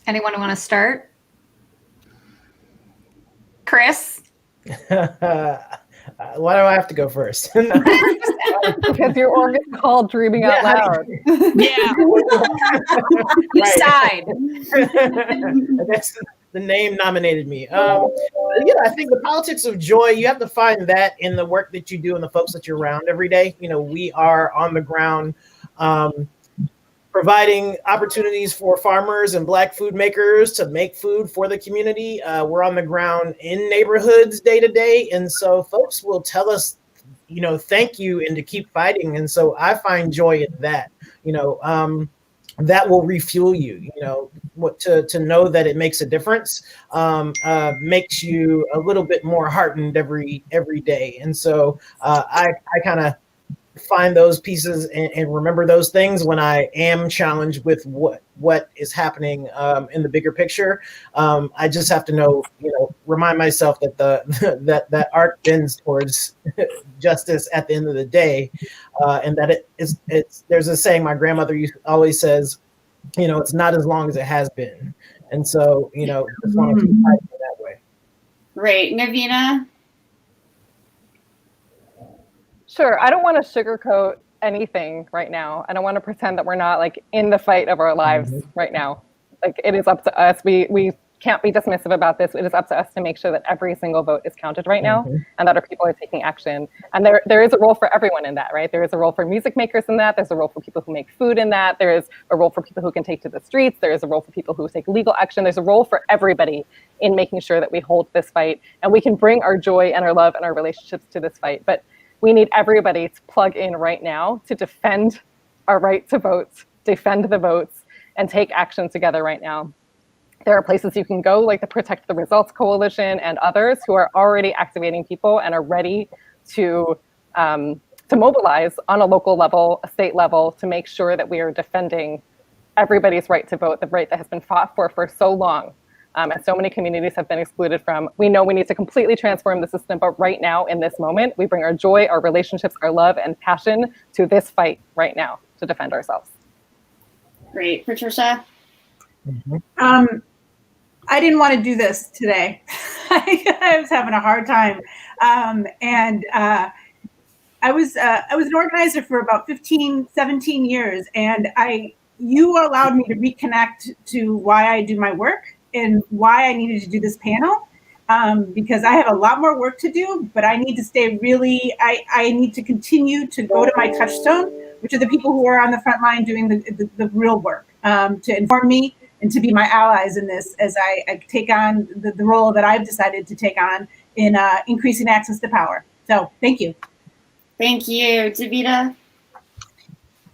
Anyone want to start? Chris? Why do I have to go first? Because your organ called dreaming out loud. Yeah. You sighed. That's the name nominated me. I think the politics of joy, you have to find that in the work that you do and the folks that you're around every day. We are on the ground, providing opportunities for farmers and Black food makers to make food for the community. We're on the ground in neighborhoods day to day. And so folks will tell us, thank you and to keep fighting. And so I find joy in that, that will refuel you, to know that it makes a difference, makes you a little bit more heartened every day. And so I kind of find those pieces and remember those things when I am challenged with what is happening in the bigger picture. I just have to remind myself that that arc bends towards justice at the end of the day, and that there's a saying my grandmother always says, it's not as long as it has been, and so just want to keep fighting that way. Great, Navina. Sure. I don't want to sugarcoat anything right now. I don't want to pretend that we're not like in the fight of our lives right now. Like it is up to us. We can't be dismissive about this. It is up to us to make sure that every single vote is counted right now and that our people are taking action. And there is a role for everyone in that, right? There is a role for music makers in that. There's a role for people who make food in that. There is a role for people who can take to the streets. There is a role for people who take legal action. There's a role for everybody in making sure that we hold this fight and we can bring our joy and our love and our relationships to this fight. But we need everybody to plug in right now to defend our right to vote, defend the votes, and take action together right now. There are places you can go, like the Protect the Results Coalition and others who are already activating people and are ready to mobilize on a local level, a state level, to make sure that we are defending everybody's right to vote, the right that has been fought for so long. And so many communities have been excluded from. We know we need to completely transform the system, but right now, in this moment, we bring our joy, our relationships, our love, and passion to this fight right now to defend ourselves. Great. Patricia? I didn't want to do this today. I was having a hard time. I was an organizer for about 15, 17 years, and you allowed me to reconnect to why I do my work and why I needed to do this panel, because I have a lot more work to do, but I need to stay I need to continue to go to my touchstone, which are the people who are on the front line doing the real work, to inform me and to be my allies in this as I take on the role that I've decided to take on in increasing access to power. So thank you. Thank you. Devita?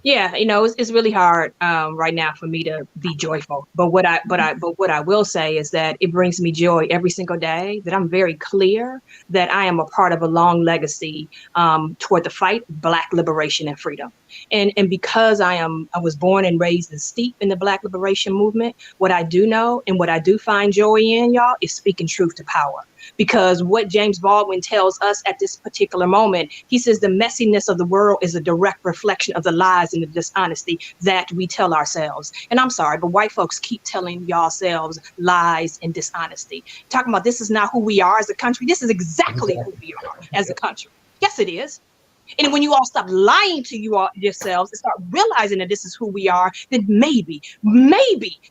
Yeah, it's really hard right now for me to be joyful. But what I will say is that it brings me joy every single day, that I'm very clear that I am a part of a long legacy toward the fight, Black liberation and freedom. And because I was born and raised and steeped in the Black liberation movement, what I do know and what I do find joy in, y'all, is speaking truth to power. Because what James Baldwin tells us at this particular moment, he says the messiness of the world is a direct reflection of the lies and the dishonesty that we tell ourselves. And I'm sorry, but white folks keep telling yourselves lies and dishonesty. Talking about this is not who we are as a country. This is exactly who we are as a country. Yes, it is. And when you all stop lying to yourselves and start realizing that this is who we are, then maybe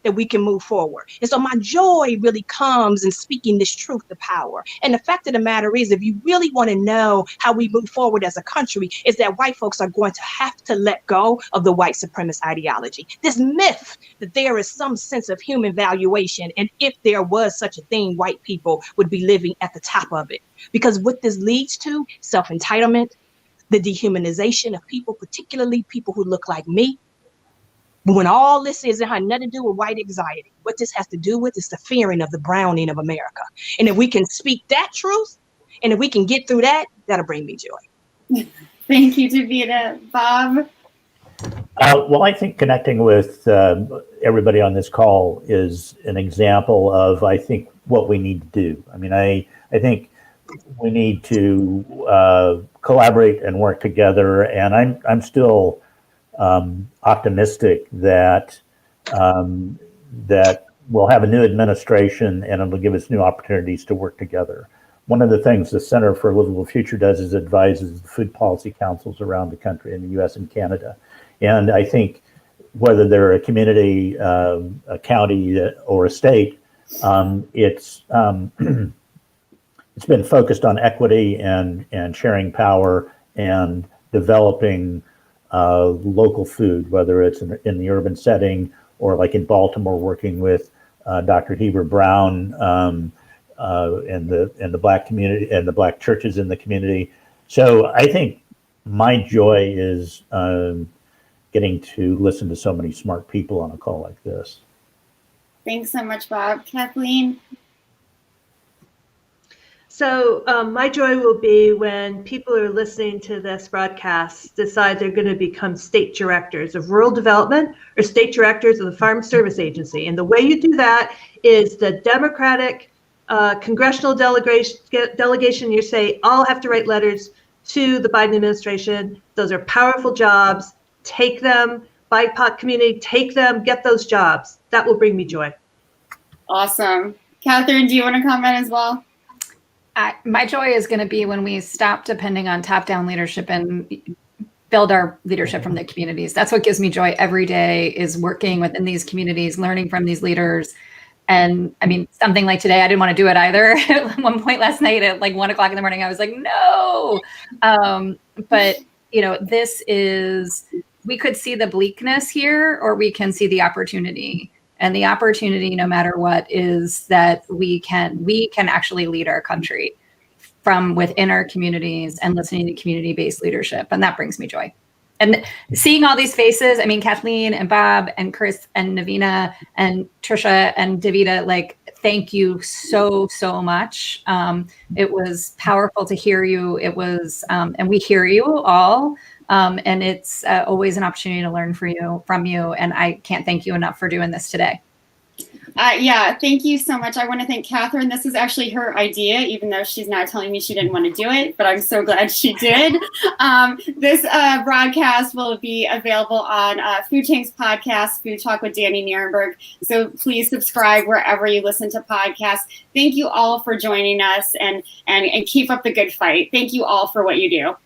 that we can move forward. And so my joy really comes in speaking this truth to power. And the fact of the matter is, if you really want to know how we move forward as a country, is that white folks are going to have to let go of the white supremacist ideology. This myth that there is some sense of human valuation, and if there was such a thing, white people would be living at the top of it. Because what this leads to, self-entitlement, the dehumanization of people, particularly people who look like me. But when all this is, it had nothing to do with white anxiety. What this has to do with is the fearing of the browning of America. And if we can speak that truth, and if we can get through that, that'll bring me joy. Thank you, Davita. Bob? Well, I think connecting with everybody on this call is an example of, I think, what we need to do. I mean, I think we need to collaborate and work together, and I'm still optimistic that that we'll have a new administration and it'll give us new opportunities to work together. One of the things the Center for Livable Future does is advises the food policy councils around the country in the U.S. and Canada, and I think whether they're a community, a county, or a state, it's been focused on equity and sharing power and developing local food, whether it's in the urban setting or like in Baltimore, working with Dr. Heber Brown and the Black community and the Black churches in the community. So I think my joy is getting to listen to so many smart people on a call like this. Thanks so much, Bob. Kathleen? So my joy will be when people who are listening to this broadcast decide they're going to become state directors of rural development or state directors of the Farm Service Agency. And the way you do that is the Democratic congressional delegation, you say, all have to write letters to the Biden administration. Those are powerful jobs. Take them. BIPOC community, take them, get those jobs. That will bring me joy. Awesome. Katherine, do you want to comment as well? My joy is going to be when we stop depending on top-down leadership and build our leadership from the communities. That's what gives me joy every day, is working within these communities, learning from these leaders. And I mean, something like today, I didn't want to do it either. At one point last night at like 1 o'clock in the morning, I was like, no. But you know, we could see the bleakness here, or we can see the opportunity. And the opportunity, no matter what, is that we can actually lead our country from within our communities and listening to community-based leadership. And that brings me joy. And seeing all these faces, I mean, Kathleen and Bob and Chris and Navina and Patricia and Devita, like, thank you so, so much. It was powerful to hear you. It was, and we hear you all. And it's always an opportunity to learn from you. And I can't thank you enough for doing this today. Yeah, thank you so much. I want to thank Katherine. This is actually her idea, even though she's now telling me she didn't want to do it, but I'm so glad she did. This broadcast will be available on Food Tank's podcast, Food Talk with Danny Nierenberg. So please subscribe wherever you listen to podcasts. Thank you all for joining us, and keep up the good fight. Thank you all for what you do.